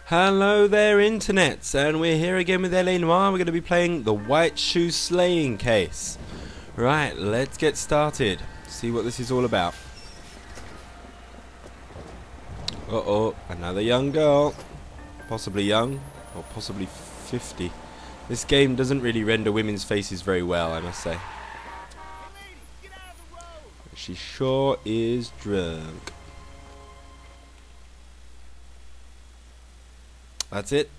Hello there, internets, and we're here again with LA Noire. We're going to be playing the White Shoe Slaying Case. Right, let's get started. See what this is all about. Uh-oh, another young girl. Possibly young, or possibly 50. This game doesn't really render women's faces very well, I must say. She sure is drunk. That's it?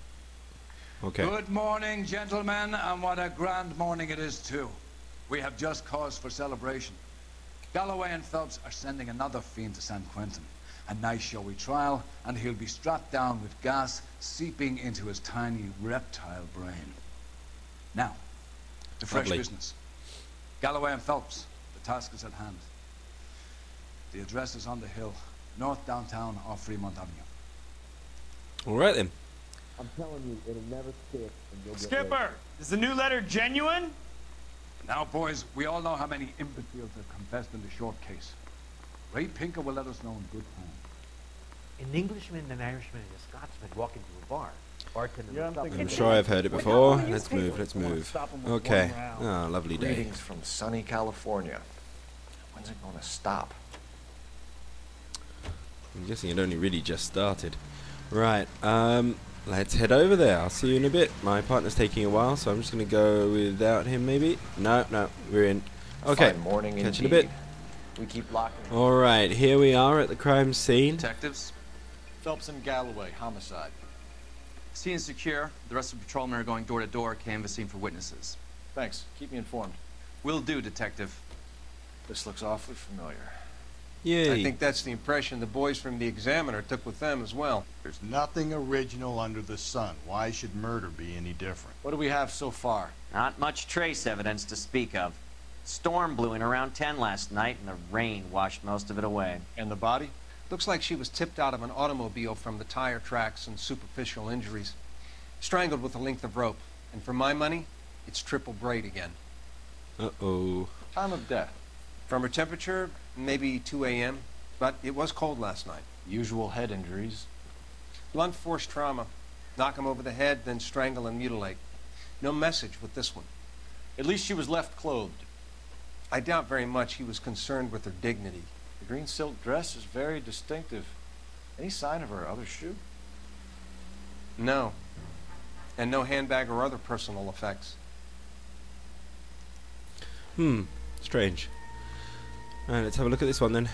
Okay. Good morning, gentlemen, and what a grand morning it is, too. We have just cause for celebration. Galloway and Phelps are sending another fiend to San Quentin. A nice showy trial, and he'll be strapped down with gas seeping into his tiny reptile brain. Now, the fresh business. Galloway and Phelps, the task is at hand. The address is on the hill, north downtown off Fremont Avenue. Alright then. I'm telling you, it'll never stick. And you'll Skipper, is the new letter genuine? Now, boys, we all know how many imbeciles have confessed in the short case. Ray Pinker will let us know in good time. An Englishman, an Irishman, and a Scotsman walk into a bar. I'm sure I've heard it before. Let's move, let's move. Okay. Oh, lovely day. Greetings from sunny California. When's it going to stop? I'm guessing it only really just started. Right, let's head over there. I'll see you in a bit. My partner's taking a while, so I'm just going to go without him, maybe. No, we're in. Okay, Fine morning catch you in a bit. We keep locking. Alright, here we are at the crime scene. Detectives, Phelps and Galloway, homicide. scene is secure. The rest of the patrolmen are going door to door, canvassing for witnesses. Thanks. Keep me informed. Will do, Detective. This looks awfully familiar. Yay. I think that's the impression the boys from the Examiner took with them as well. There's nothing original under the sun. Why should murder be any different? What do we have so far? Not much trace evidence to speak of. Storm blew in around 10 last night, and the rain washed most of it away. And the body? Looks like she was tipped out of an automobile from the tire tracks and superficial injuries. Strangled with a length of rope. And for my money, it's triple braid again. Uh-oh. Time of death? From her temperature, maybe 2 a.m., but it was cold last night. Usual head injuries. Blunt force trauma. Knock him over the head, then strangle and mutilate. No message with this one. At least she was left clothed. I doubt very much he was concerned with her dignity. The green silk dress is very distinctive. Any sign of her other shoe? No. And no handbag or other personal effects. Strange. Alright, let's have a look at this one then.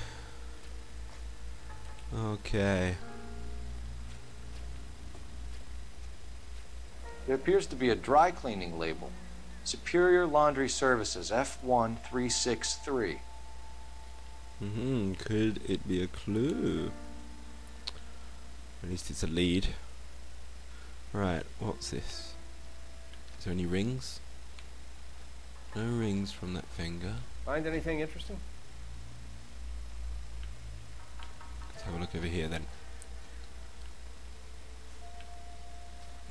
Okay. There appears to be a dry cleaning label. Superior Laundry Services, F1363. Could it be a clue? At least it's a lead. Right, what's this? Is there any rings? No rings from that finger. Find anything interesting? Let's have a look over here then.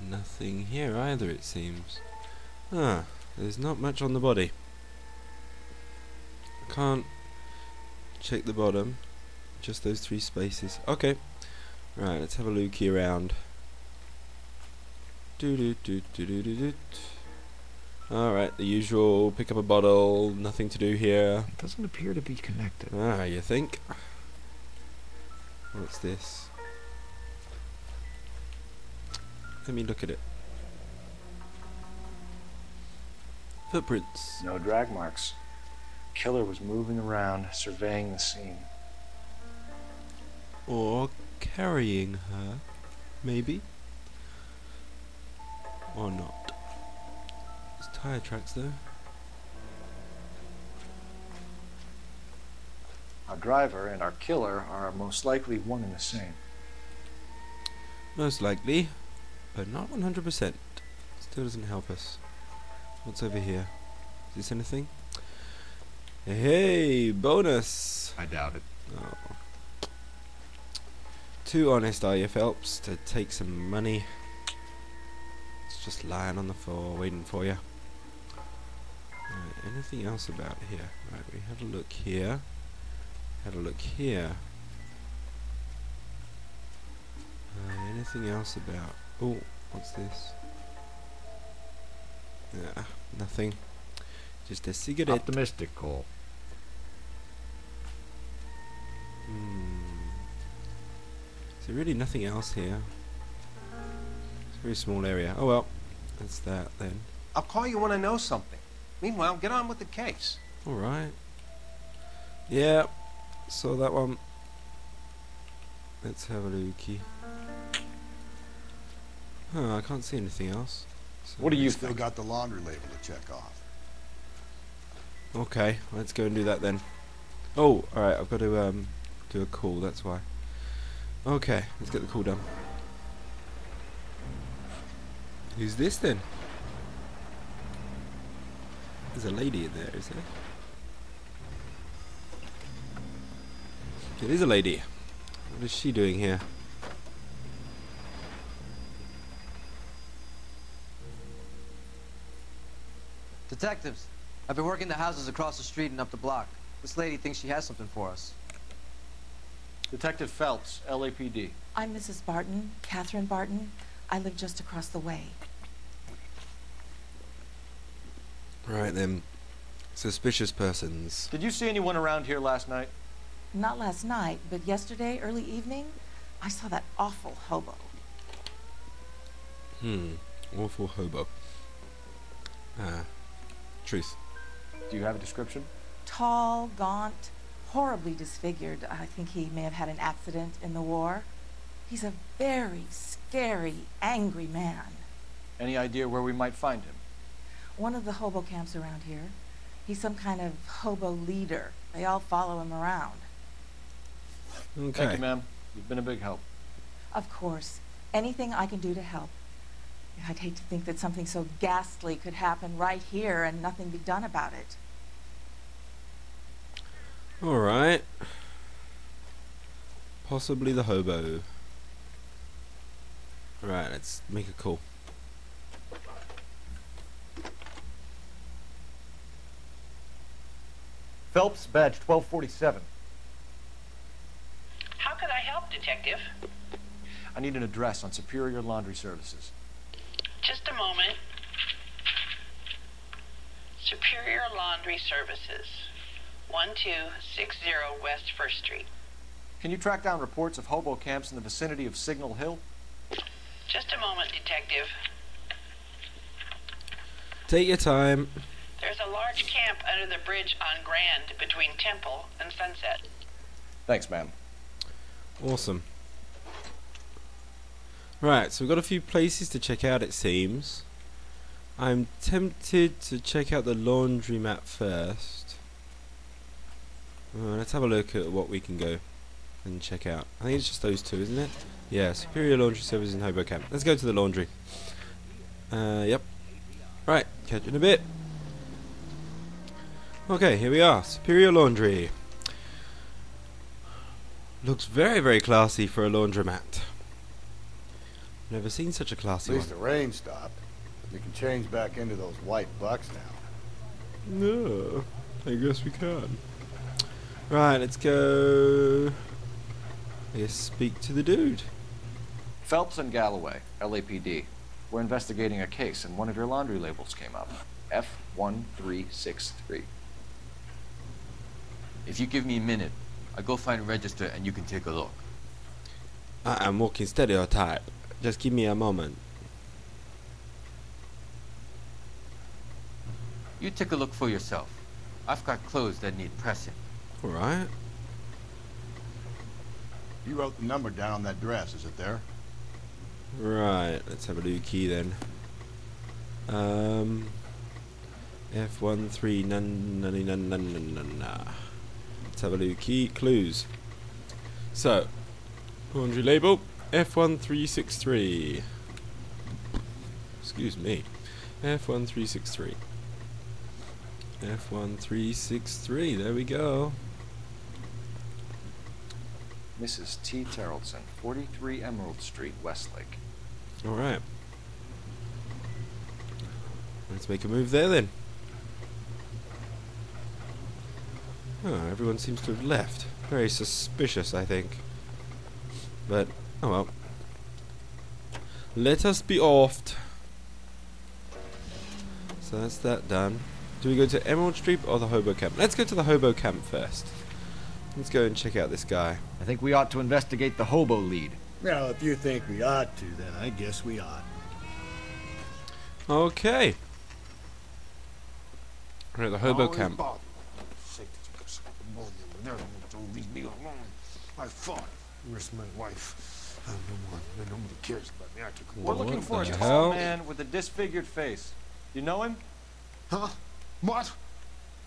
Nothing here either, it seems. Ah, there's not much on the body. Can't check the bottom. Just those 3 spaces. Okay. Right, let's have a looky around. Alright, the usual, pick up a bottle, nothing to do here. It doesn't appear to be connected. Ah, you think? What's this? Let me look at it. Footprints. No drag marks. Killer was moving around, surveying the scene. Or carrying her, maybe? Or not. There's tire tracks though. Our driver and our killer are most likely one and the same. Most likely, but not 100%. Still doesn't help us. What's over here? Is this anything? Hey, bonus! I doubt it. Oh. Too honest are you, Phelps, to take some money. It's just lying on the floor waiting for you. Right, anything else about here? Right, we had a look here. Had a look here. Anything else about? Oh, what's this? Yeah, nothing. Just a cigarette. Optimistic, Cole. Is there really nothing else here? It's a very small area. Oh well, that's that then. I'll call you when I know something. Meanwhile, get on with the case. Alright. Yeah, saw that one. Let's have a looky. Huh, I can't see anything else. So What do you Still think? got the laundry label to check off. okay, let's go and do that then. Oh, alright, I've got to do a call, that's why. Okay, let's get the call done. Who's this then? There's a lady in there, is there? It is a lady. What is she doing here? Detectives, I've been working the houses across the street and up the block. This lady thinks she has something for us. Detective Phelps, LAPD. I'm Mrs. Barton, Catherine Barton. I live just across the way. Right then. Suspicious persons. Did you see anyone around here last night? Not last night, but yesterday, early evening, I saw that awful hobo. Awful hobo. Truth. Do you have a description? Tall, gaunt, horribly disfigured. I think he may have had an accident in the war. He's a very scary, angry man. Any idea where we might find him? One of the hobo camps around here. He's some kind of hobo leader. They all follow him around. Okay. Thank you, ma'am. You've been a big help. Of course. Anything I can do to help. I'd hate to think that something so ghastly could happen right here and nothing be done about it. Alright. Possibly the hobo. Right, let's make a call. Phelps, badge 1247. How can I help, Detective? I need an address on Superior Laundry Services. Just a moment. Superior Laundry Services, 1260 West 1st Street. Can you track down reports of hobo camps in the vicinity of Signal Hill? Just a moment, Detective. Take your time. There's a large camp under the bridge on Grand between Temple and Sunset. Thanks, ma'am. Awesome. Right, so we've got a few places to check out, it seems. I'm tempted to check out the laundromat first. Let's have a look at what we can go and check out. I think it's just those two, isn't it? Yeah, Superior Laundry Service in Hobo Camp. Let's go to the laundry. Yep. Right, catch you in a bit. Okay, here we are. Superior Laundry. Looks very, very classy for a laundromat. Never seen such a classy At one. least the rain stopped. We can change back into those white bucks now. No, I guess we can. Right, let's go. I guess speak to the dude. Phelps and Galloway, LAPD. We're investigating a case and one of your laundry labels came up. F1363. If you give me a minute, I'll go find a register and you can take a look. I'm walking stereotype. Just give me a moment. You take a look for yourself. I've got clothes that need pressing. Alright. You wrote the number down on that dress, is it there? Right, let's have a looky then. F13 Let's have a looky. Clues. So, laundry label F1363. Excuse me. F1363. F1363. There we go. Mrs. T. Terrellson, 43 Emerald Street, Westlake. Alright. Let's make a move there then. Oh, everyone seems to have left. Very suspicious, I think. But, oh well. Let us be offed. So that's that done. Do we go to Emerald Street or the hobo camp? Let's go to the hobo camp first. Let's go and check out this guy. I think we ought to investigate the hobo lead. Well, if you think we ought to, then I guess we ought. Okay. We're at the hobo camp. I fought. Where's my wife? Nobody cares about me. I took We're looking for a the tall hell? man with a disfigured face. You know him? Huh? What?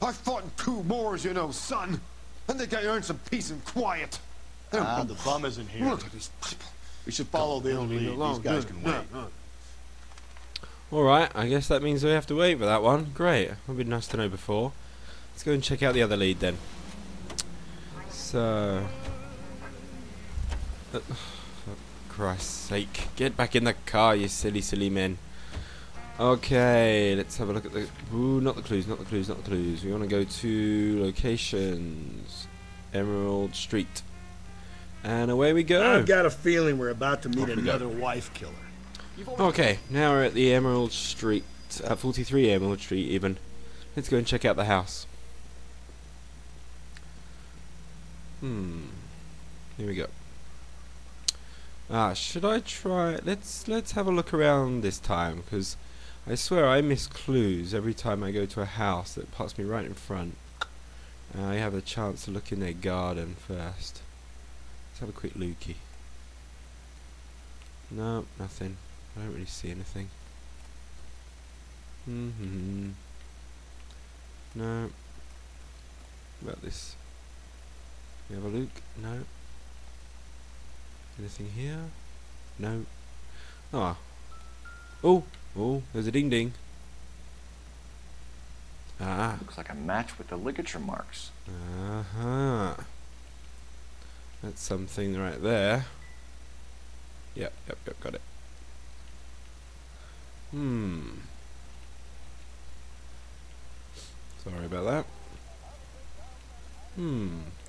I fought in 2 wars, you know, son. I think I earned some peace and quiet. The bum isn't here. Look at these people. We should follow the lead. These guys can wait. Alright, I guess that means we have to wait for that one. Great. Would be nice to know before. Let's go and check out the other lead then. So... for Christ's sake. Get back in the car, you silly, silly men. Okay, let's have a look at the... Ooh, not the clues, not the clues, not the clues. We want to go to locations. Emerald Street. And away we go. I've got a feeling we're about to meet Off we go. another wife killer. Okay, now we're at the Emerald Street. 43 Emerald Street even. Let's go and check out the house. Here we go. Should I try... Let's have a look around this time, because I swear I miss clues every time I go to a house that puts me right in front. I have a chance to look in their garden first. Let's have a quick looky. No, nothing. I don't really see anything. No. What about this? We have a look? No. Anything here? No. Ah. Oh, there's a ding ding. Ah. Looks like a match with the ligature marks. That's something right there. Yep, got it. Sorry about that.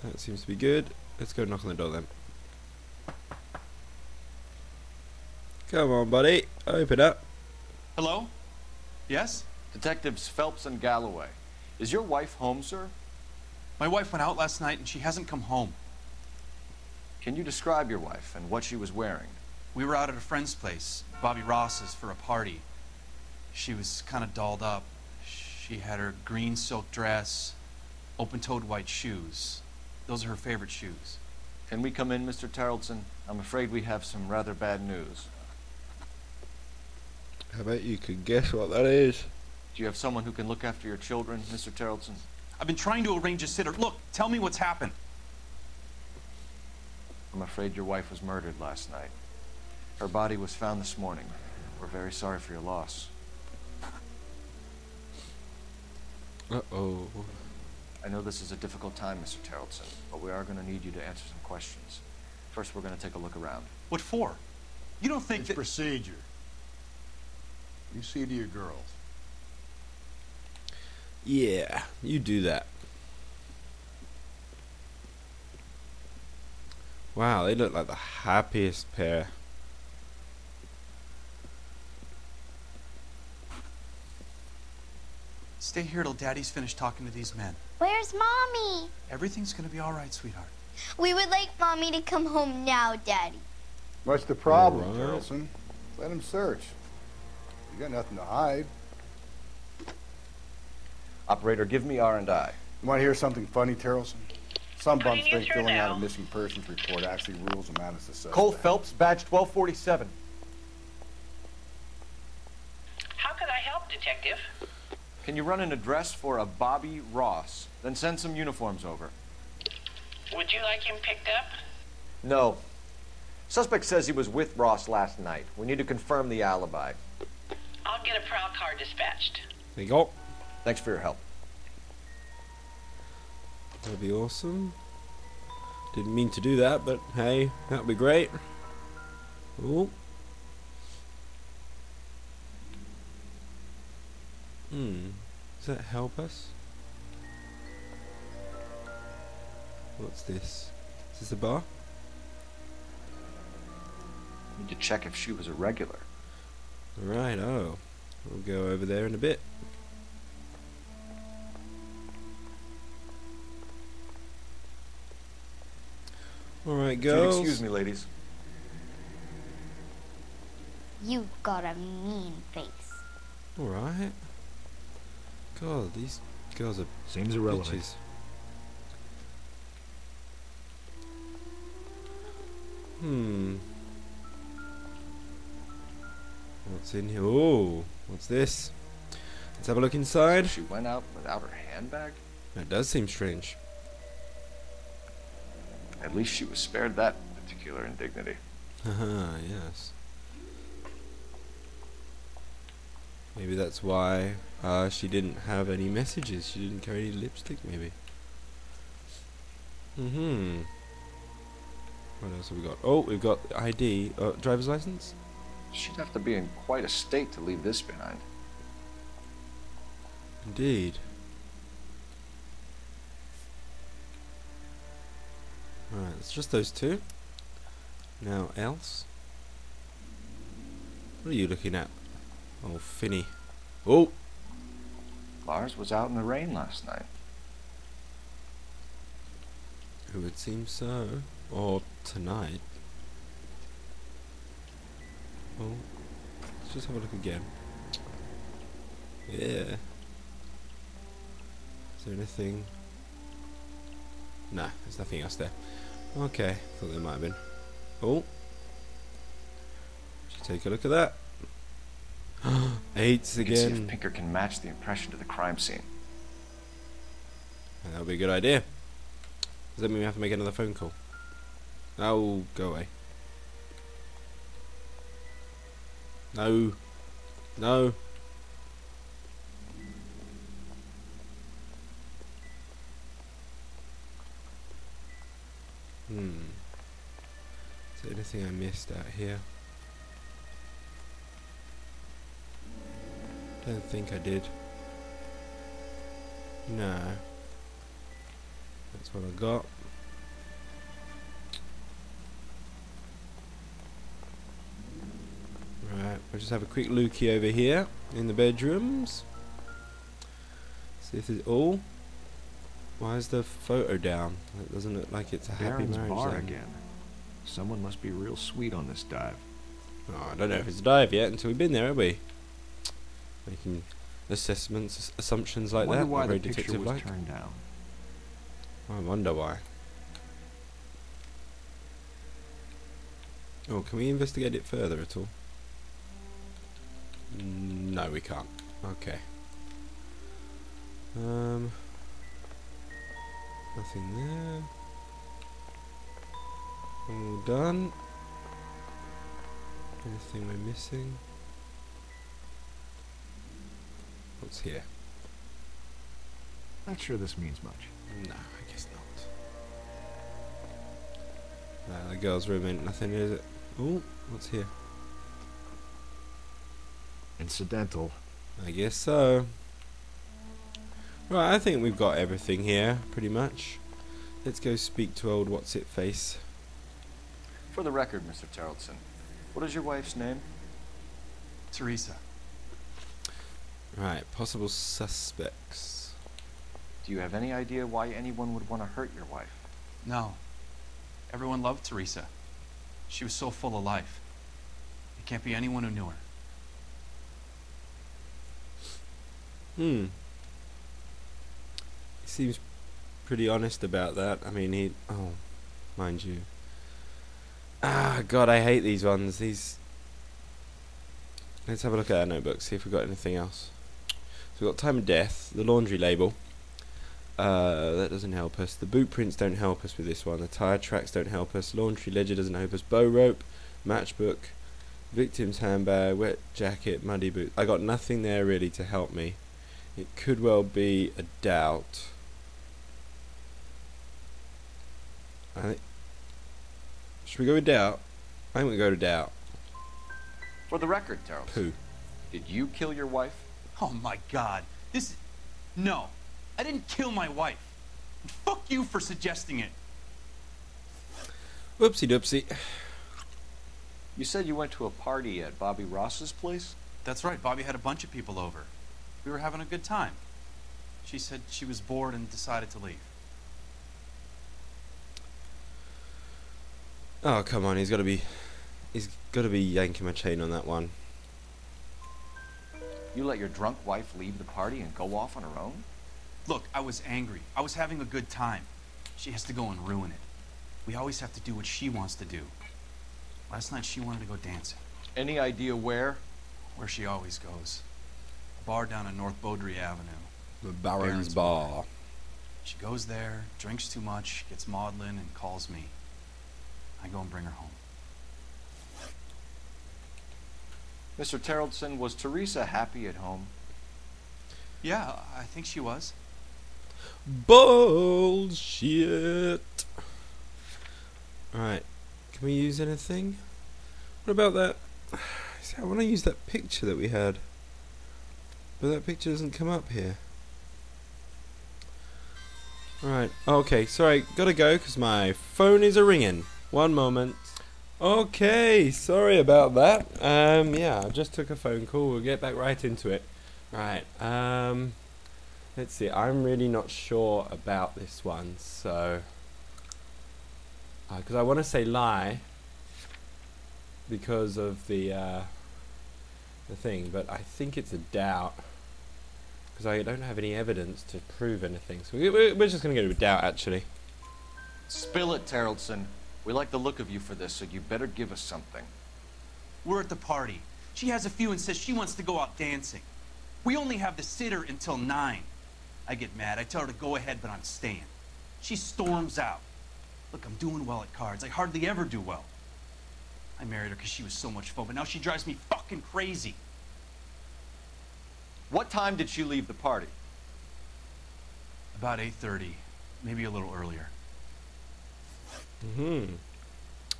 That seems to be good. Let's go knock on the door then. Come on, buddy. Open up. Hello? Yes? Detectives Phelps and Galloway. Is your wife home, sir? My wife went out last night and she hasn't come home. Can you describe your wife and what she was wearing? We were out at a friend's place, Bobby Ross's, for a party. She was kind of dolled up. She had her green silk dress, open-toed white shoes. Those are her favorite shoes. Can we come in, Mr. Tarleton? I'm afraid we have some rather bad news. I bet you could guess what that is. Do you have someone who can look after your children, Mr. Tarleton? I've been trying to arrange a sitter. Look, tell me what's happened. I'm afraid your wife was murdered last night. Her body was found this morning. We're very sorry for your loss. Uh-oh. I know this is a difficult time, Mr. Tarleton, but we are going to need you to answer some questions. First, we're going to take a look around. What for? You don't think It's that... procedure. You see to your girls. Yeah, you do that. Wow, they look like the happiest pair. Stay here till Daddy's finished talking to these men. Where's Mommy? Everything's gonna be all right, sweetheart. We would like Mommy to come home now, Daddy. What's the problem, All right. Tarleton? Let him search. You got nothing to hide. Operator, give me R&I. You want to hear something funny, Tarleton? Some bums Putting you think through filling out now. a missing persons report actually rules them out as a suspect. Cole Phelps, badge 1247. How could I help, Detective? Can you run an address for a Bobby Ross? Then send some uniforms over. Would you like him picked up? No. Suspect says he was with Ross last night. We need to confirm the alibi. I'll get a prowl car dispatched. There you go. Thanks for your help. That'd be awesome. Didn't mean to do that, but hey, that'd be great. Ooh. Does that help us? What's this? Is this a bar? Need to check if she was a regular. Right, oh. We'll go over there in a bit. Alright, girls. Excuse me, ladies. You've got a mean face. Alright. God, these girls are Seems irrelevant. bitches. What's in here? Oh, what's this? Let's have a look inside. She went out without her handbag? That does seem strange. At least she was spared that particular indignity. Haha, yes. Maybe that's why she didn't have any messages. She didn't carry any lipstick, maybe. What else have we got? Oh, we've got ID. Driver's license? She'd have to be in quite a state to leave this behind. Indeed. Alright, it's just those two. Now else. What are you looking at? Oh, Finny. Oh! Lars was out in the rain last night. It would seem so. Or tonight. Oh. Let's just have a look again. Yeah. Is there anything? Nah, there's nothing else there. Okay, thought there might have been. Oh. Should take a look at that. 8s We can see if again. Pinker can match the impression to the crime scene. That would be a good idea. Does that mean we have to make another phone call? Oh, go away. No. No. Is there anything I missed out here? Don't think I did. No. That's what I got. Right, we'll just have a quick looky over here in the bedrooms. See if it's all. Why is the photo down? It doesn't look like it's a happy Baron's marriage bar then. again. Someone must be real sweet on this dive. Oh, I don't know if it's a dive yet until we've been there, have we? Making assessments, assumptions like Wonder that. why Not very the picture was detective-like. turned down. I wonder why. Oh, can we investigate it further at all? No, we can't. Okay. Nothing there. All done. Anything we're missing? What's here? Not sure this means much. No, I guess not. The girl's room ain't nothing, is it? Oh, what's here? Incidental. I guess so. Right, I think we've got everything here, pretty much. Let's go speak to old What's-It-Face. For the record, Mr. Tarleton, what is your wife's name? Teresa. Right, possible suspects. Do you have any idea why anyone would want to hurt your wife? No. Everyone loved Teresa. She was so full of life. It can't be anyone who knew her. He seems pretty honest about that. I mean, oh, mind you. Ah, God, I hate these ones. Let's have a look at our notebook, see if we've got anything else. So we've got time of death, the laundry label. That doesn't help us. The boot prints don't help us with this one. The tire tracks don't help us. Laundry ledger doesn't help us. Bow rope, matchbook, victim's handbag, wet jacket, muddy boot. I got nothing there really to help me. It could well be a doubt. Should we go with doubt? I think we go to doubt. For the record, Tarleton. Pooh. Did you kill your wife? Oh my God. No. I didn't kill my wife. And fuck you for suggesting it. Whoopsie doopsie. You said you went to a party at Bobby Ross's place? That's right. Bobby had a bunch of people over. We were having a good time. She said she was bored and decided to leave. Oh, come on, he's got to be yanking my chain on that one. You let your drunk wife leave the party and go off on her own? Look, I was angry. I was having a good time. She has to go and ruin it. We always have to do what she wants to do. Last night she wanted to go dancing. Any idea where? Where she always goes. A bar down on North Beaudry Avenue. The Baron's Bar. She goes there, drinks too much, gets maudlin, and calls me. I go and bring her home. Mr. Terrellson, was Teresa happy at home? Yeah, I think she was. Bullshit. Alright, can we use anything? What about that? See, I want to use that picture that we had, but that picture doesn't come up here. Alright, okay, sorry, gotta go because my phone is a-ringing. One moment. Okay, sorry about that. Yeah, I just took a phone call. We'll get back right into it. Right, let's see. I'm really not sure about this one, so because I want to say lie because of the thing, but I think it's a doubt because I don't have any evidence to prove anything. So we're just gonna go with doubt, actually. Spill it, Terrellson. We like the look of you for this, so you better give us something. We're at the party. She has a few and says she wants to go out dancing. We only have the sitter until 9. I get mad. I tell her to go ahead, but I'm staying. She storms out. Look, I'm doing well at cards. I hardly ever do well. I married her because she was so much fun, but now she drives me fucking crazy. What time did she leave the party? About 8:30, maybe a little earlier.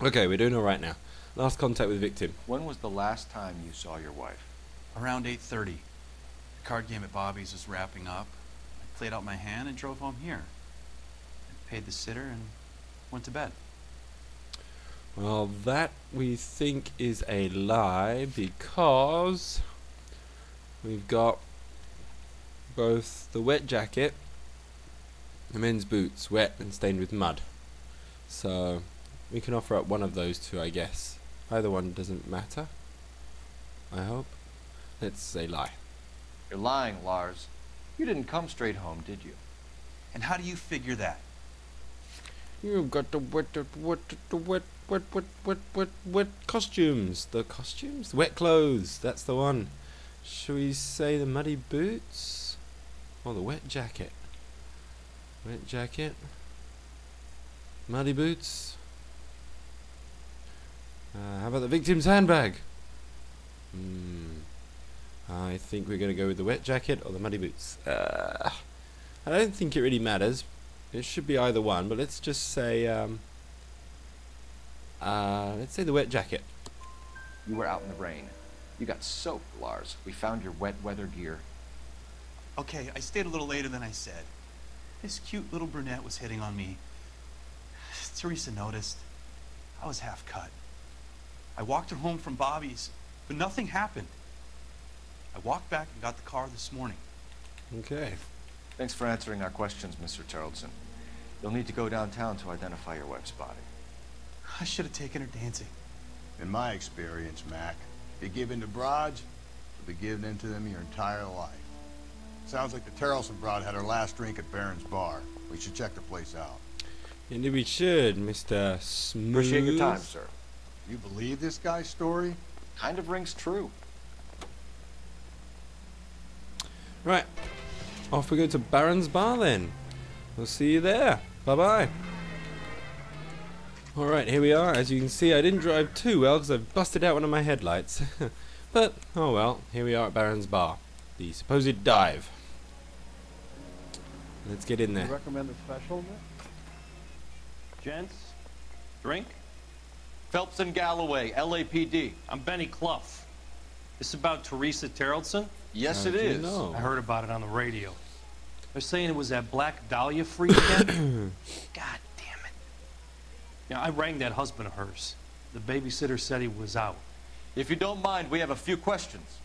Okay, we're doing all right now. Last contact with victim. When was the last time you saw your wife? Around 8:30. The card game at Bobby's was wrapping up. I played out my hand and drove home here. I paid the sitter and went to bed. Well, that we think is a lie because we've got both the wet jacket, the men's boots, wet and stained with mud. So we can offer up one of those two, I guess. Either one doesn't matter, I hope. Let's say lie. You're lying, Lars. You didn't come straight home, did you? And how do you figure that? You've got the wet costumes. The costumes? Wet clothes, that's the one. Shall we say the muddy boots? Or the wet jacket? Wet jacket. Muddy boots. How about the victim's handbag? I think we're going to go with the wet jacket or the muddy boots. I don't think it really matters. It should be either one, but let's just say let's say the wet jacket. You were out in the rain. You got soaked, Lars. We found your wet weather gear. Okay, I stayed a little later than I said. This cute little brunette was hitting on me. Teresa noticed. I was half cut. I walked her home from Bobby's, but nothing happened. I walked back and got the car this morning. Okay. Thanks for answering our questions, Mr. Terrellson. You'll need to go downtown to identify your wife's body. I should have taken her dancing. In my experience, Mac, if you give in to broads, you'll be giving in to them your entire life. Sounds like the Terrellson broad had her last drink at Baron's Bar. We should check the place out. Indeed we should, Mr. Smooth. Appreciate your time, sir. You believe this guy's story? Kind of rings true. Right. Off we go to Baron's Bar then. We'll see you there. Bye-bye. Alright, here we are. As you can see, I didn't drive too well because I've busted out one of my headlights. But, oh well, here we are at Baron's Bar. The supposed dive. Let's get in there. You recommend a special, Nick? Gents, drink? Phelps and Galloway, LAPD. I'm Benny Clough. This about Teresa Terrellson? Yes, it How'd you is. know? I heard about it on the radio. They're saying it was that Black Dahlia freak again. God damn it. Yeah, I rang that husband of hers. The babysitter said he was out. If you don't mind, we have a few questions.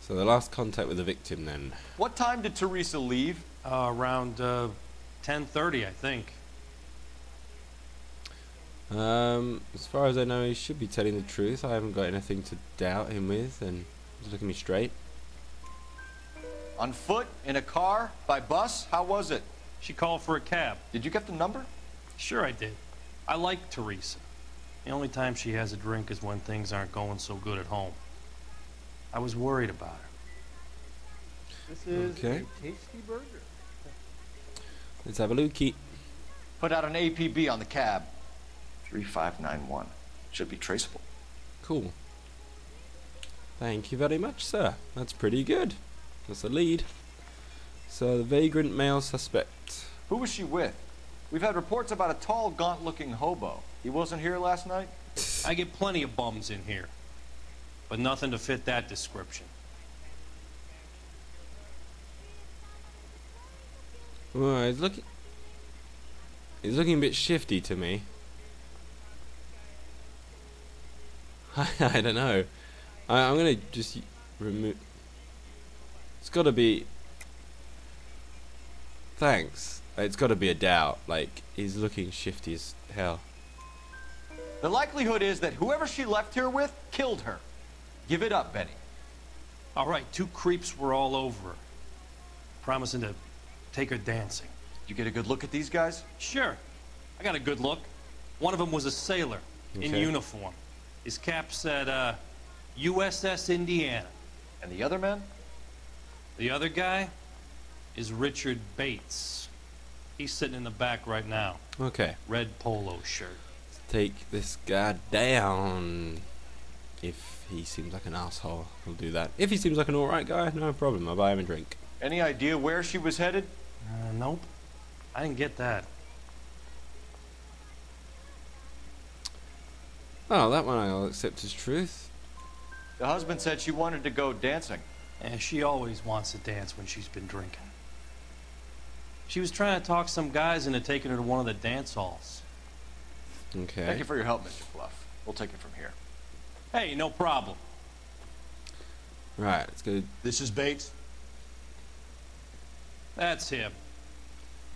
So the last contact with the victim then. What time did Teresa leave? Around 10:30, I think. As far as I know, he should be telling the truth. I haven't got anything to doubt him with, and he's looking me straight. On foot? In a car? By bus? How was it? She called for a cab. Did you get the number? Sure I did. I like Teresa. The only time she has a drink is when things aren't going so good at home. I was worried about her. This is Okay. a tasty burger. Let's have a lookie. Put out an APB on the cab. 3591. Should be traceable. Cool. Thank you very much, sir. That's pretty good. That's a lead. So the vagrant male suspect. Who was she with? We've had reports about a tall, gaunt-looking hobo. He wasn't here last night? I get plenty of bums in here, but nothing to fit that description. Well, he's looking a bit shifty to me. I don't know. I'm gonna just remove. It's got to be. Thanks. It's got to be a doubt. Like, he's looking shifty as hell. The likelihood is that whoever she left here with killed her. Give it up, Benny. All right, 2 creeps were all over her, promising to take her dancing. You get a good look at these guys? Sure. I got a good look. One of them was a sailor in Okay. uniform. His cap said, USS Indiana. And the other man? The other guy is Richard Bates. He's sitting in the back right now. Okay. Red polo shirt. Let's take this guy down. If he seems like an asshole, I'll do that. If he seems like an alright guy, no problem. I'll buy him a drink. Any idea where she was headed? Nope. I didn't get that. Oh, that one I'll accept as truth. The husband said she wanted to go dancing. And she always wants to dance when she's been drinking. She was trying to talk some guys into taking her to one of the dance halls. Okay. Thank you for your help, Mr. Fluff. We'll take it from here. Hey, no problem. Right, let's go. This is Bates. That's him.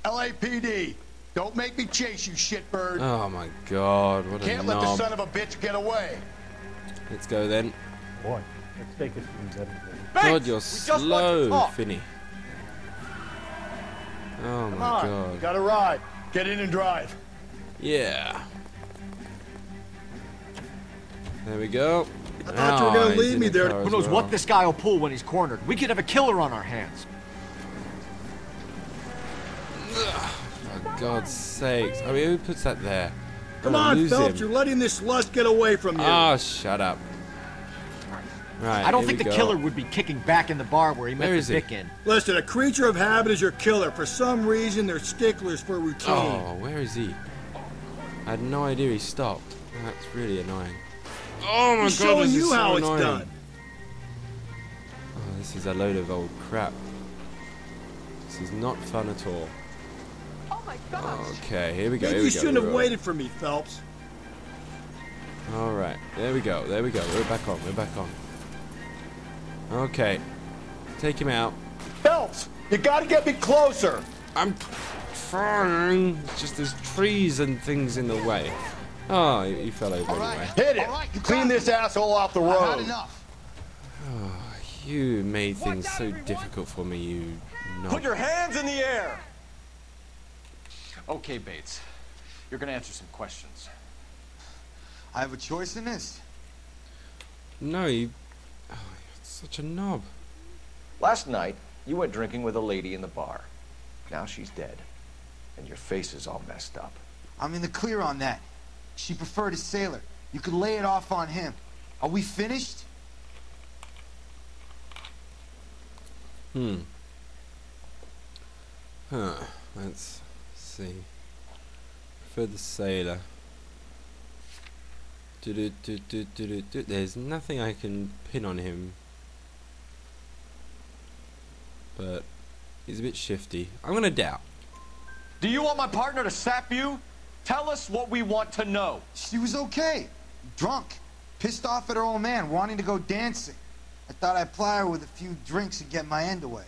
LAPD. Don't make me chase you, shitbird. Oh my god, what a Can't let the knob. son of a bitch get away. Let's go then. Boy, let's take it from the God, you're slow, Finny. Oh my Come on, god. you got a ride. Get in and drive. Yeah. There we go. I thought you were gonna leave me there. Who knows what this guy will pull when he's cornered? We could have a killer on our hands. For God's sakes. I mean, who puts that there? Come I'm on, lose Phelps, him. you're letting this lust get away from you. Oh, shut up. Right, I don't here think we the go. killer would be kicking back in the bar where he met Where the is he? dick in. Listen, a creature of habit is your killer. For some reason, they're sticklers for routine. Oh, where is he? I had no idea he stopped. That's really annoying. Oh my He's god, showing this you is so how it's annoying. done. Oh, this is a load of old crap. This is not fun at all. Oh my gosh. Okay, here we go. Maybe Here you we go. shouldn't have We're waited for me, Phelps. all right, there we go. There we go. We're back on. We're back on. Okay, take him out. Phelps, you gotta get me closer. I'm trying. It's just there's trees and things in the way. Oh, he fell over anyway. Hit it. Clean this asshole off the road. I've had enough. Oh, you made things so difficult for me, you knob. Put your hands in the air! Okay, Bates. You're gonna answer some questions. I have a choice in this. No, you... Oh, you're such a knob. Last night, you went drinking with a lady in the bar. Now she's dead. And your face is all messed up. I'm in the clear on that. She preferred a sailor. You could lay it off on him. Are we finished? Huh. Let's see. For the sailor. There's nothing I can pin on him. But he's a bit shifty. I'm gonna doubt. Do you want my partner to sap you? Tell us what we want to know. She was okay. Drunk. Pissed off at her old man, wanting to go dancing. I thought I'd ply her with a few drinks and get my end away.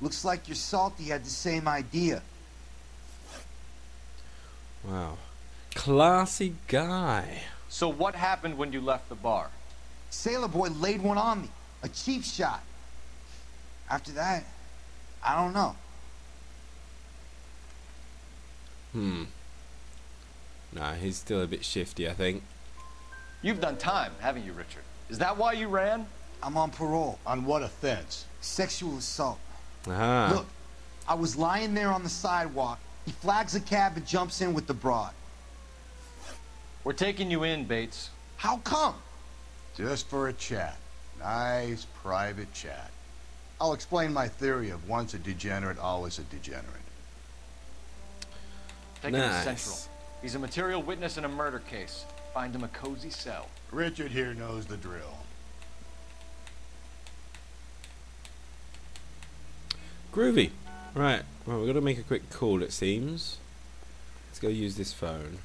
Looks like your Salty had the same idea. Wow. Classy guy. So what happened when you left the bar? Sailor Boy laid one on me. A cheap shot. After that, I don't know. Nah, he's still a bit shifty, I think. You've done time, haven't you, Richard? Is that why you ran? I'm on parole. On what offense? Sexual assault. Ah. Look, I was lying there on the sidewalk. He flags a cab and jumps in with the broad. We're taking you in, Bates. How come? Just for a chat. Nice, private chat. I'll explain my theory of once a degenerate, always a degenerate. Take him to Central. He's a material witness in a murder case. Find him a cozy cell. Richard here knows the drill. Groovy. Right. Well, we're going to make a quick call, it seems. Let's go use this phone.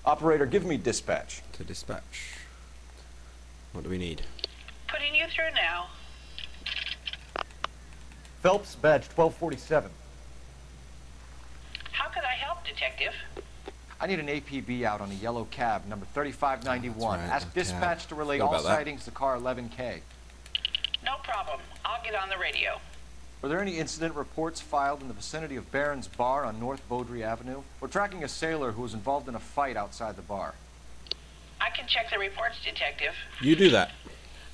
Operator, give me dispatch. To dispatch. What do we need? Putting you through now. Phelps, badge 1247. How could I help, Detective? I need an APB out on a yellow cab, number 3591. Right, Ask dispatch to relay all sightings to car 11K. No problem. I'll get on the radio. Were there any incident reports filed in the vicinity of Barron's Bar on North Beaudry Avenue? We're tracking a sailor who was involved in a fight outside the bar. I can check the reports, Detective. You do that.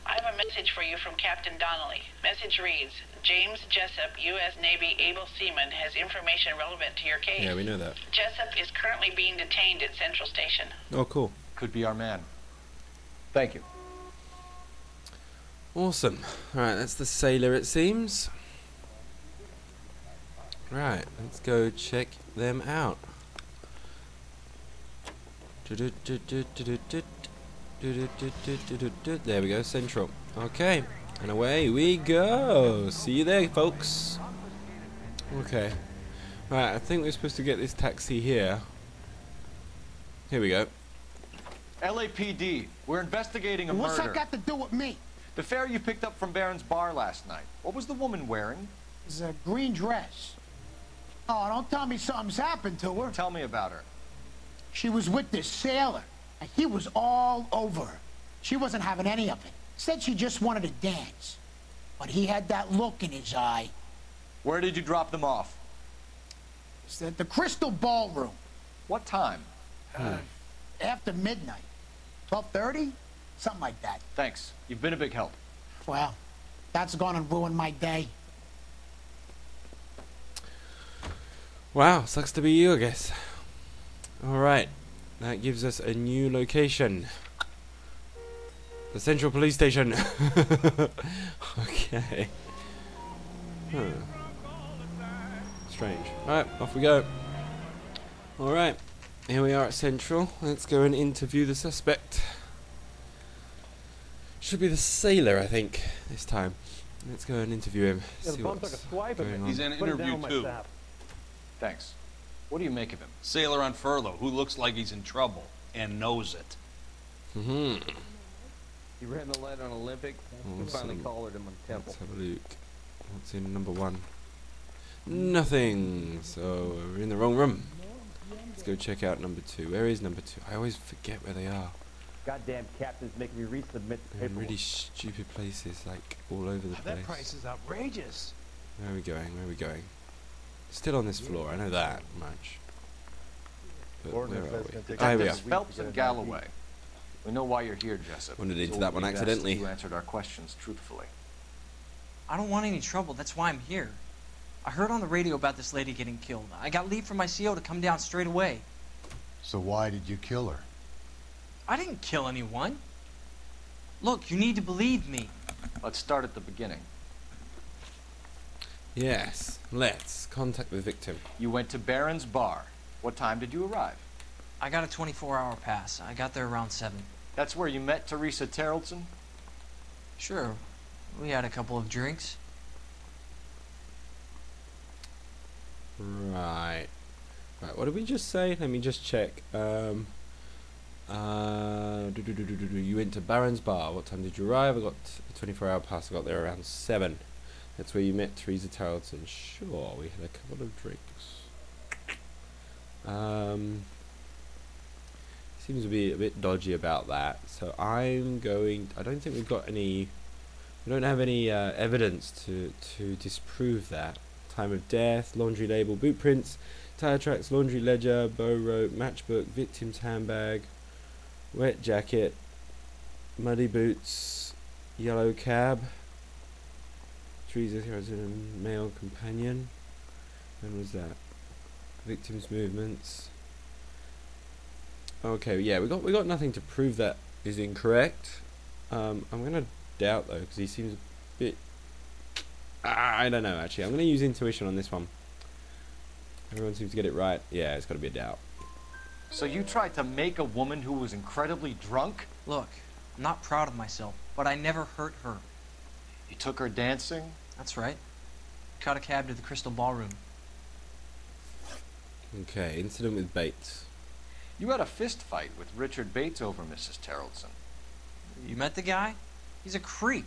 I have a message for you from Captain Donnelly. Message reads, James Jessup, U.S. Navy able seaman, has information relevant to your case. Yeah, we know that. Jessup is currently being detained at Central Station. Oh, cool. Could be our man. Thank you. Awesome. Alright, that's the sailor, it seems. Right, let's go check them out. There we go, Central. Okay, and away we go. See you there, folks. Okay. Right, I think we're supposed to get this taxi here. Here we go. LAPD, we're investigating a murder. What's that got to do with me? The fare you picked up from Barron's Bar last night. What was the woman wearing? It's a green dress. Oh, don't tell me something's happened to her. Tell me about her. She was with this sailor, and he was all over her. She wasn't having any of it. Said she just wanted to dance. But he had that look in his eye. Where did you drop them off? It's at the Crystal Ballroom. What time? After midnight. 12:30? Something like that. Thanks. You've been a big help. Well, that's gonna ruin my day. Wow, sucks to be you, I guess. Alright, that gives us a new location. The Central Police Station. Okay. Huh. Strange. Alright, off we go. Alright, here we are at Central. Let's go and interview the suspect. Should be the sailor, I think, this time. Let's go and interview him. See what's going on. He's in interview too. Thanks. What do you make of him? Sailor on furlough who looks like he's in trouble and knows it. Mm-hmm. He ran the light on Olympic. We finally collared him on Temple. Let's have a look. What's in number 1? Nothing. So we're in the wrong room. Let's go check out number 2. Where is number 2? I always forget where they are. Goddamn captain's making me resubmit the They're in paperwork. really stupid places, like all over the place. That price is outrageous. Where are we going? Where are we going? Still on this floor. I know that much. But where are we? Ah, here we are. Phelps and Galloway. We know why you're here, Jessup. Wandered into So that one we've asked accidentally. if you answered our questions truthfully. I don't want any trouble. That's why I'm here. I heard on the radio about this lady getting killed. I got leave from my CO to come down straight away. So why did you kill her? I didn't kill anyone. Look, you need to believe me. Let's start at the beginning. Yes, let's contact the victim. You went to Barron's Bar. What time did you arrive? I got a 24-hour pass. I got there around 7. That's where you met Teresa Terrelson? Sure. We had a couple of drinks. Right. Right, what did we just say? Let me just check. You went to Baron's Bar. What time did you arrive? I got a 24-hour pass. I got there around 7. That's where you met Teresa Tarleton. Sure, we had a couple of drinks. Seems to be a bit dodgy about that. So I don't think we've got any... We don't have any evidence to disprove that. Time of death, laundry label, boot prints, tire tracks, laundry ledger, bow rope, matchbook, victim's handbag, wet jacket, muddy boots, yellow cab, Teresa has a male companion. When was that? Victim's movements. Okay, yeah, we got nothing to prove that is incorrect. I'm gonna doubt though, because he seems a bit... I don't know, actually. I'm going to use intuition on this one. Everyone seems to get it right. Yeah, it's got to be a doubt. So you tried to make a woman who was incredibly drunk? Look, I'm not proud of myself, but I never hurt her. You took her dancing? That's right. Caught a cab to the Crystal Ballroom. Okay, incident with Bates. You had a fist fight with Richard Bates over Mrs. Tarleton. You met the guy? He's a creep.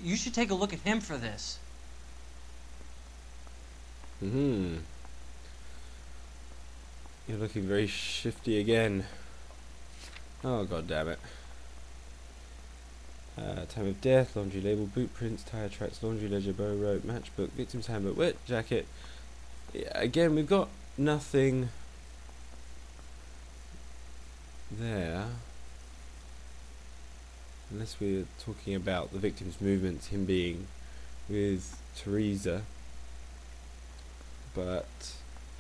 You should take a look at him for this. You're looking very shifty again. Oh, god damn it. Time of death, laundry label, boot prints, tire tracks, laundry ledger, bow rope, matchbook, victim's handbook, wet jacket. Yeah, again, we've got nothing there. Unless we're talking about the victim's movements, him being with Teresa. But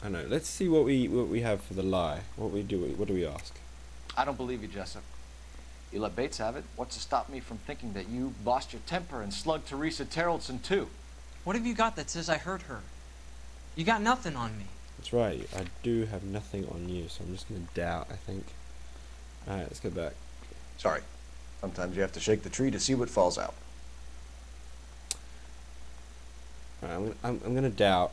I don't know. Let's see what we have for the lie. What do we ask? I don't believe you, Jessup. You let Bates have it. What's to stop me from thinking that you lost your temper and slugged Teresa Tarleton too? What have you got that says I hurt her? You got nothing on me. That's right. I do have nothing on you, so I'm just going to doubt, I think. Alright, let's go back. Sorry. Sometimes you have to shake the tree to see what falls out. Alright, I'm going to doubt.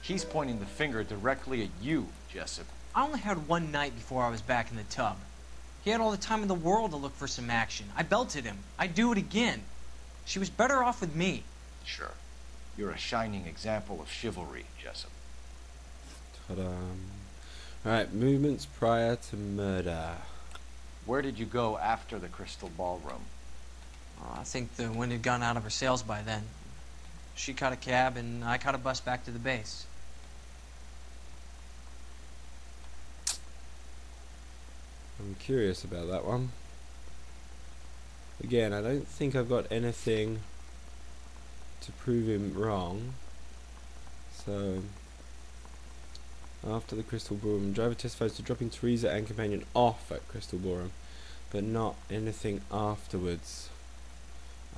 He's pointing the finger directly at you, Jessup. I only had one night before I was back in the tub. He had all the time in the world to look for some action. I belted him. I'd do it again. She was better off with me. Sure. You're a shining example of chivalry, Jessup. Ta-da. Alright, movements prior to murder. Where did you go after the Crystal Ballroom? I think the wind had gone out of her sails by then. She caught a cab and I caught a bus back to the base. I'm curious about that one. Again, I don't think I've got anything to prove him wrong. So, after the Crystal Ballroom, driver testifies to dropping Teresa and companion off at Crystal Ballroom, but not anything afterwards.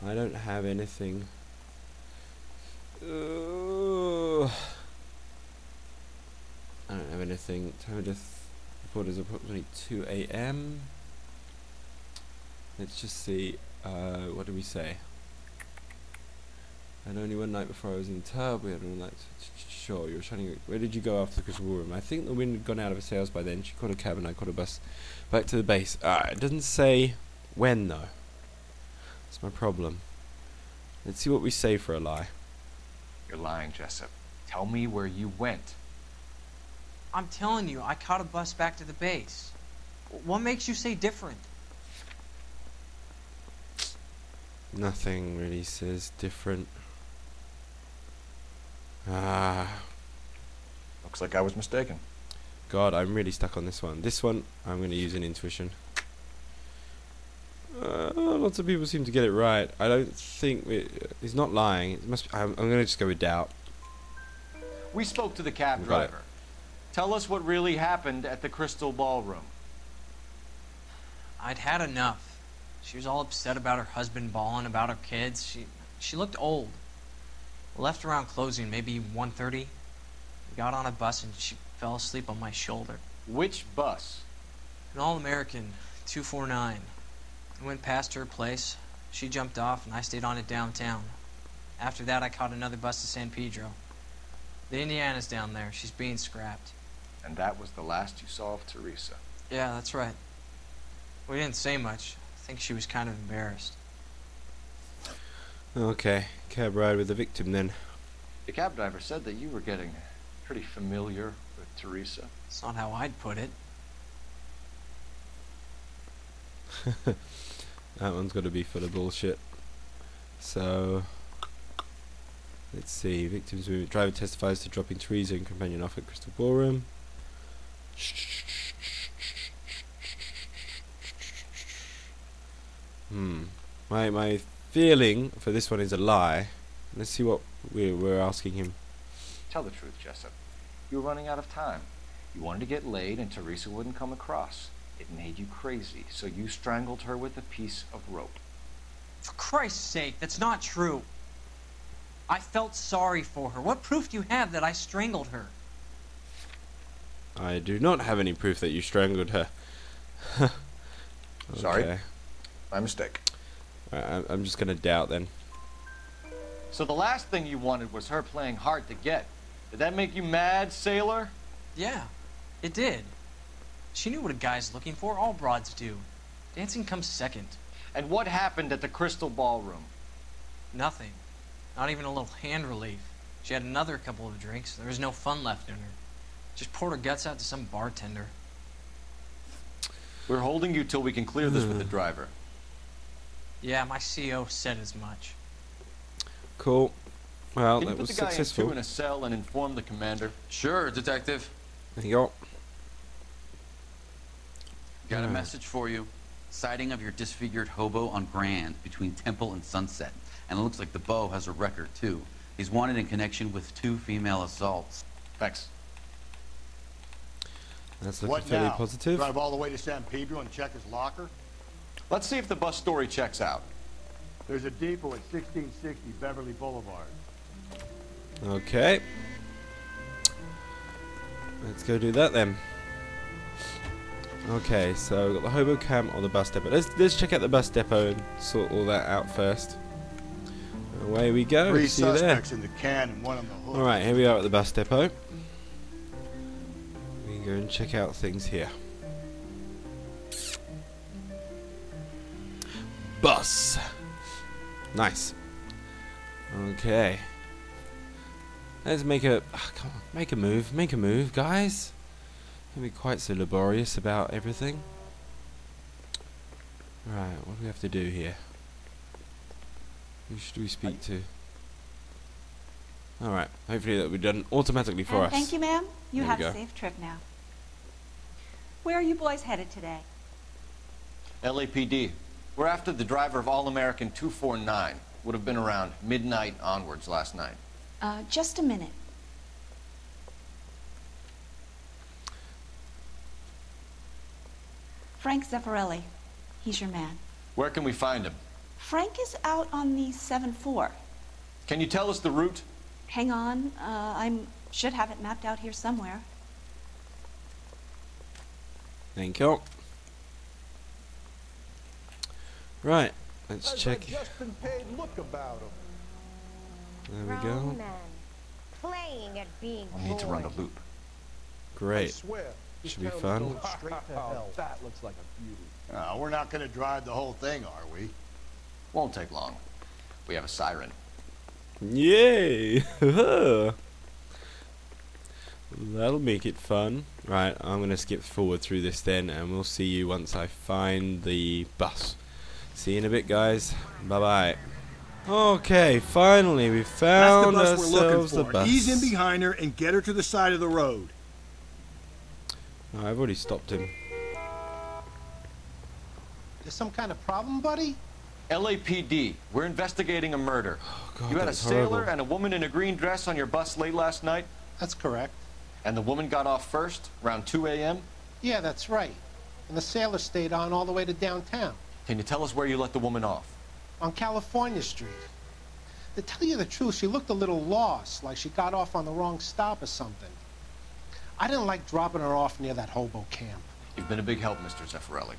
I don't have anything. I don't have anything. Time of death report is approximately 2 AM. Let's just see. What do we say? And only one night before I was in the tub, we had one night. Sure, you were shining. Where did you go after the Crystal Ballroom? I think the wind had gone out of her sails by then. She caught a cab and I caught a bus back to the base. It doesn't say when though. That's my problem. Let's see what we say for a lie. You're lying, Jessup. Tell me where you went. I'm telling you, I caught a bus back to the base. What makes you say different? Nothing really says different. Looks like I was mistaken. God, I'm really stuck on this one. This one, I'm going to use an intuition. Lots of people seem to get it right. I don't think he's not lying. It must. I'm going to just go with doubt. We spoke to the cab driver. Tell us what really happened at the Crystal Ballroom. I'd had enough. She was all upset about her husband bawling about her kids. She looked old. Left around closing, maybe 1:30. We got on a bus and she fell asleep on my shoulder. Which bus? An All-American 249. I went past her place. She jumped off and I stayed on it downtown. After that, I caught another bus to San Pedro. The Indiana's down there. She's being scrapped. And that was the last you saw of Teresa. Yeah, that's right. We didn't say much. I think she was kind of embarrassed. Okay, cab ride with the victim then. The cab driver said that you were getting pretty familiar with Teresa. It's not how I'd put it. That one's got to be full of bullshit. So, let's see. Victim's movement. Driver testifies to dropping Teresa and companion off at Crystal Ballroom. My feeling for this one is a lie. Let's see what we're asking him. Tell the truth, Jessup. You were running out of time. You wanted to get laid and Teresa wouldn't come across. It made you crazy, so you strangled her with a piece of rope. For Christ's sake, that's not true. I felt sorry for her. What proof do you have that I strangled her? I do not have any proof that you strangled her. Okay. Sorry. My mistake. I'm just gonna doubt then. So the last thing you wanted was her playing hard to get. Did that make you mad, sailor? Yeah, it did. She knew what a guy's looking for. All broads do. Dancing comes second. And what happened at the Crystal Ballroom? Nothing. Not even a little hand relief. She had another couple of drinks. There was no fun left in her. Just poured her guts out to some bartender. We're holding you till we can clear this with the driver. Yeah, my CO said as much. Cool. Well, Can you that put was the guy successful. in a cell and inform the commander? Sure, Detective. There you go. Got a message for you. Sighting of your disfigured hobo on Grand between Temple and Sunset. And it looks like the beau has a record, too. He's wanted in connection with 2 female assaults. Thanks. That's looking What fairly now? positive. Drive all the way to San Pedro and check his locker? Let's see if the bus story checks out. There's a depot at 1660 Beverly Boulevard. Okay. Let's go do that then. Okay, so we've got the hobo camp or the bus depot. Let's check out the bus depot and sort all that out first. Away we go. 3 See you there. suspects in the can and 1 on the hook. Alright, here we are at the bus depot. We can go and check out things here. Bus. Nice. Okay. Let's make a... come on, make a move, guys. Don't be quite so laborious about everything. Right, what do we have to do here? Who should we speak to? Alright, hopefully that will be done automatically for us. Thank you, ma'am. You There we have go. a safe trip now. Where are you boys headed today? LAPD. We're after the driver of All-American 249. Would have been around midnight onwards last night. Just a minute. Frank Zeffirelli. He's your man. Where can we find him? Frank is out on the 7-4. Can you tell us the route? Hang on. I should have it mapped out here somewhere. Thank you. Right, let's check. Just been paid look about him. There we go. Grown man, playing at being We'll need to run bored. the loop. Great. Swear. Should be fun. Straight to hell. That looks like a beauty. We're not going to drive the whole thing, are we? Won't take long. We have a siren. Yay! That'll make it fun. Right, I'm going to skip forward through this then, and we'll see you once I find the bus. See you in a bit, guys. Bye-bye. Okay, finally we found That's the bus we're looking ourselves the for. bus. Ease in behind her and get her to the side of the road. Oh, I've already stopped him. There's some kind of problem, buddy? LAPD. We're investigating a murder. God, You had a that's sailor horrible. and a woman in a green dress on your bus late last night? That's correct. And the woman got off first, around 2 a.m.? Yeah, that's right. And the sailor stayed on all the way to downtown. Can you tell us where you let the woman off? On California Street. To tell you the truth, she looked a little lost, like she got off on the wrong stop or something. I didn't like dropping her off near that hobo camp. You've been a big help, Mr. Zeffirelli.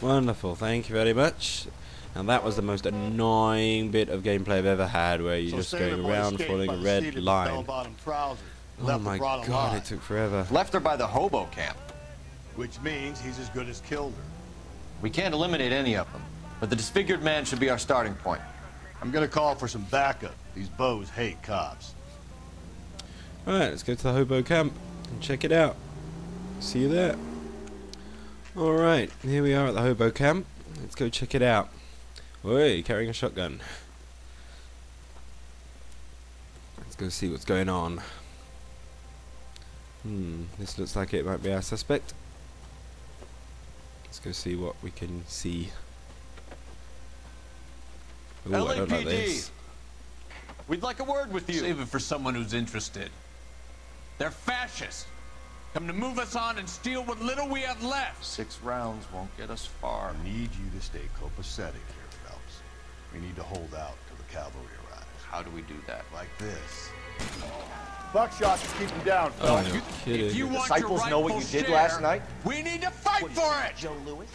Wonderful, thank you very much. Now that was the most annoying bit of gameplay I've ever had, where you're just going around following a red line. Oh my god, it took forever. Left her by the hobo camp. Which means he's as good as killed her. We can't eliminate any of them, but the disfigured man should be our starting point. I'm gonna call for some backup. These bows hate cops. Alright, let's go to the hobo camp and check it out. See you there. Alright, here we are at the hobo camp. Let's go check it out. Oi, carrying a shotgun. Let's go see what's going on. This looks like it might be our suspect. Let's go see what we can see. Ooh, I don't like this. We'd like a word with you. Save it for someone who's interested. They're fascists. Come to move us on and steal what little we have left. 6 rounds won't get us far. I need you to stay copacetic here, Phelps. We need to hold out till the cavalry arrives. How do we do that? Like this. Buckshot to keep him down, Oh, Phelps. no kidding. If you want Disciples your know what you rightful did share, last night? We need to fight for it. Joe Lewis?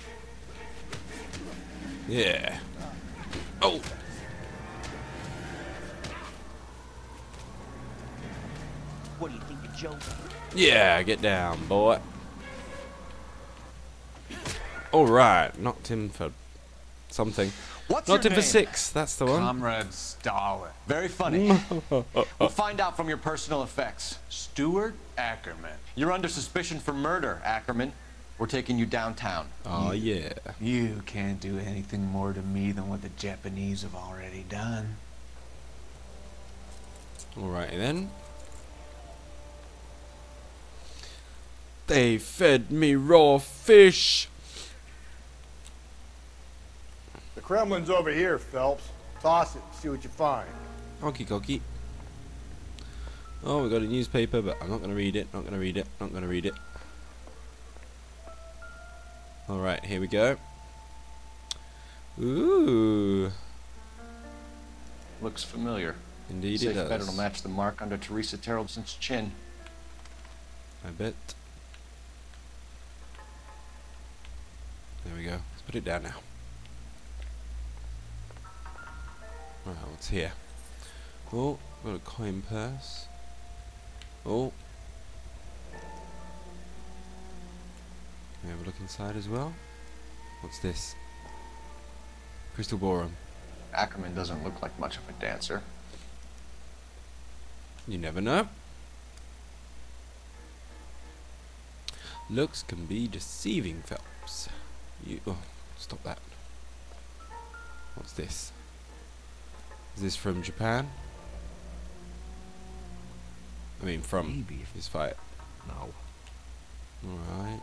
Yeah. Oh. What do you think of Joe? Yeah, get down, boy. Alright, knocked him for something. What's Knocked your him for name? 6, that's the one. Comrade Stalin. Very funny. We'll find out from your personal effects. Stuart Ackerman. You're under suspicion for murder, Ackerman. We're taking you downtown. Oh, yeah. You can't do anything more to me than what the Japanese have already done. Alrighty then. They fed me raw fish. The Kremlin's over here, Phelps. Toss it, see what you find. Okie dokie. Oh, we got a newspaper, but I'm not going to read it, not going to read it, not going to read it. Alright, here we go. Ooh. Looks familiar. Indeed Safe it does. bet it'll match the mark under Teresa Terrelson's chin. I bet. There we go. Let's put it down now. Alright, what's here? Oh, got a coin purse. Oh. Can we have a look inside as well? What's this? Crystal ballroom. Ackerman doesn't look like much of a dancer. You never know. Looks can be deceiving, Phelps. Oh, stop that. What's this? Is this from Japan? I mean, from this fight. No. Alright.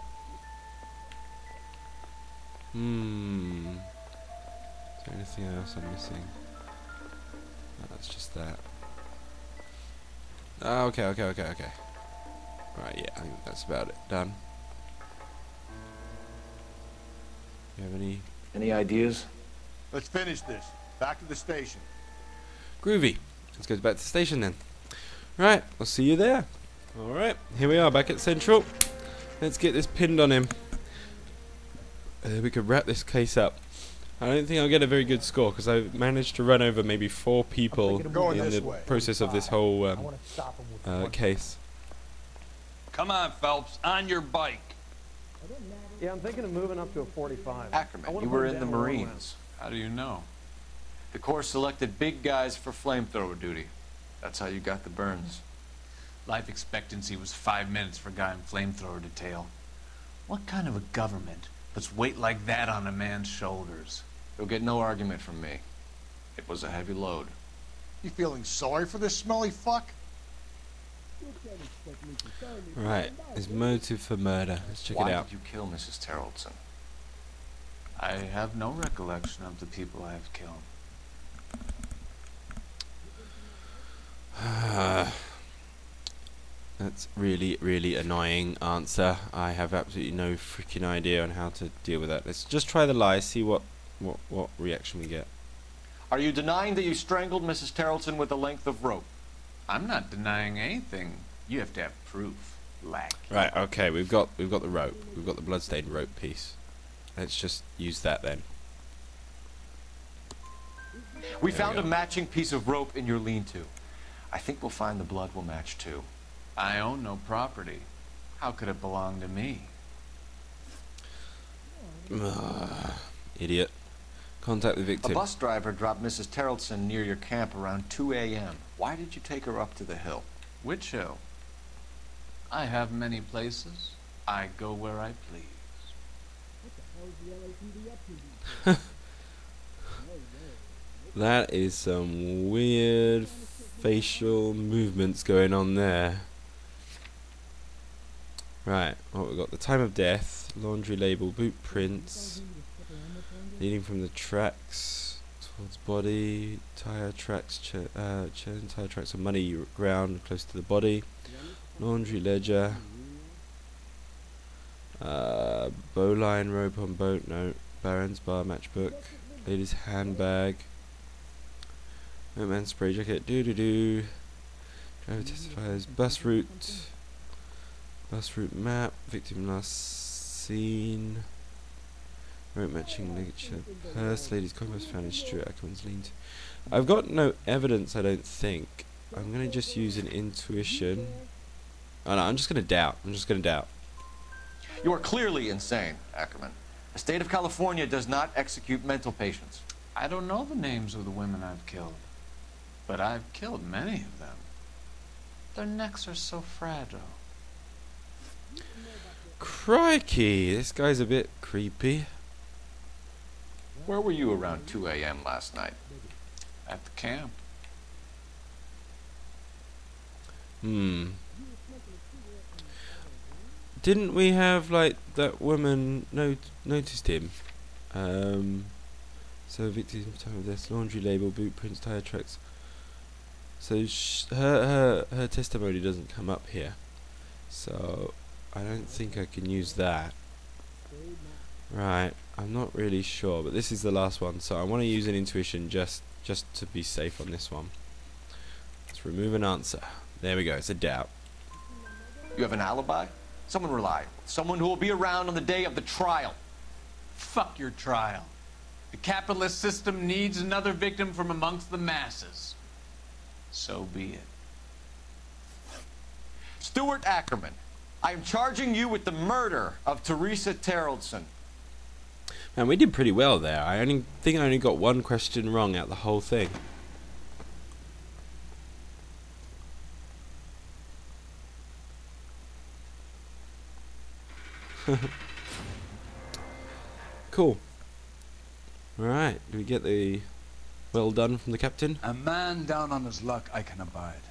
Is there anything else I'm missing? No, that's just that. Oh, okay. Right, yeah, I think that's about it. Done. You have any ideas? Let's finish this. Back to the station. Groovy. Let's go back to the station then. Right, I'll see you there. Alright, here we are back at Central. Let's get this pinned on him. We could wrap this case up. I don't think I'll get a very good score because I've managed to run over maybe 4 people in the process of this whole case. Come on, Phelps, on your bike. Yeah, I'm thinking of moving up to a 45. Ackerman, you were in the Marines. How do you know? The Corps selected big guys for flamethrower duty. That's how you got the burns. Life expectancy was 5 minutes for a guy in flamethrower detail. What kind of a government puts weight like that on a man's shoulders? You'll get no argument from me. It was a heavy load. You feeling sorry for this smelly fuck? Right, his motive for murder. Let's check it out. Why did you kill Mrs. Terrelson? I have no recollection of the people I have killed. That's really annoying answer. I have absolutely no freaking idea on how to deal with that. Let's just try the lie, see what reaction we get. Are you denying that you strangled Mrs. Terrelson with a length of rope? I'm not denying anything. You have to have proof. Lackey. Right, okay, we've got the rope. We've got the bloodstained rope piece. Let's just use that then. We found a matching piece of rope in your lean-to. I think we'll find the blood will match too. I own no property. How could it belong to me? Idiot. Contact the victim. A bus driver dropped Mrs. Terrellson near your camp around 2 a.m. Why did you take her up to the hill? Which hill? I have many places. I go where I please. That is some weird facial movements going on there. Right, what we got? The time of death, laundry label, boot prints, leading from the tracks towards body, tire tracks, tire tracks on muddy ground close to the body, laundry ledger, bowline rope on boat, no, Baron's bar matchbook, lady's handbag, man spray jacket, doo-doo-doo, driver testifies, bus route map, victim last seen, rope matching ligature, purse, lady's compass found in Stuart Ackerman's lean-to. I've got no evidence, I don't think. I'm going to just use an intuition. Oh no, I'm just going to doubt. You are clearly insane, Ackerman. The state of California does not execute mental patients. I don't know the names of the women I've killed, but I've killed many of them. Their necks are so fragile. Crikey, this guy's a bit creepy. Where were you around 2 a.m. last night? At the camp. Didn't we have, like, that woman noticed him? So victim time of death, laundry label, boot prints, tire tracks. So her testimony doesn't come up here. So I don't think I can use that. Right, I'm not really sure, but this is the last one, so I want to use an intuition just to be safe on this one. Let's remove an answer. There we go, it's a doubt. You have an alibi? Someone reliable. Someone who will be around on the day of the trial. Fuck your trial. The capitalist system needs another victim from amongst the masses. So be it. Stuart Ackerman, I am charging you with the murder of Teresa Terrellson. Man, we did pretty well there. I think I only got one question wrong out the whole thing. Cool. Alright, do we get the well done from the captain? A man down on his luck I can abide.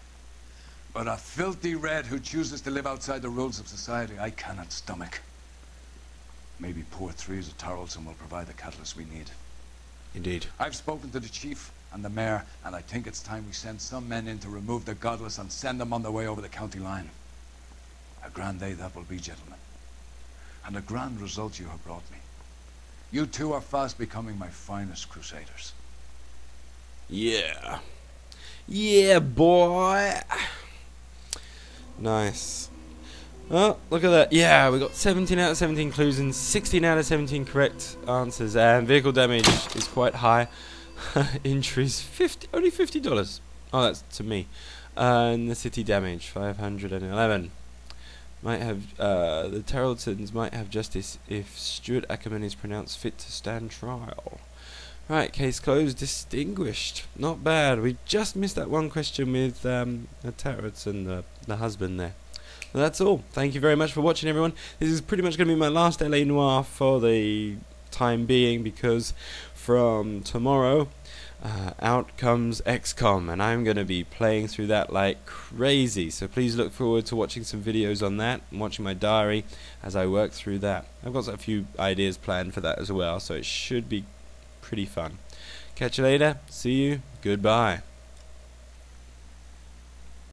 But a filthy red who chooses to live outside the rules of society I cannot stomach. Maybe poor Teresa Terrellson will provide the catalyst we need. Indeed. I've spoken to the chief and the mayor, and I think it's time we send some men in to remove the godless and send them on their way over the county line. A grand day that will be, gentlemen. And a grand result you have brought me. You two are fast becoming my finest crusaders. Yeah. Yeah, boy. Nice. Oh, look at that. Yeah, we got 17 out of 17 clues and 16 out of 17 correct answers. And vehicle damage is quite high. Injuries, only $50. Oh, that's to me. And the city damage, 511. Might have, the Terrellsons might have justice if Stuart Ackerman is pronounced fit to stand trial. Right, case closed, distinguished. Not bad. We just missed that one question with the Terrellson, the husband there. Well, that's all. Thank you very much for watching, everyone. This is pretty much going to be my last LA Noire for the time being, because from tomorrow out comes XCom, and I'm going to be playing through that like crazy. So please look forward to watching some videos on that and watching my diary as I work through that. I've got a few ideas planned for that as well, so it should be pretty fun. Catch you later. See you. Goodbye.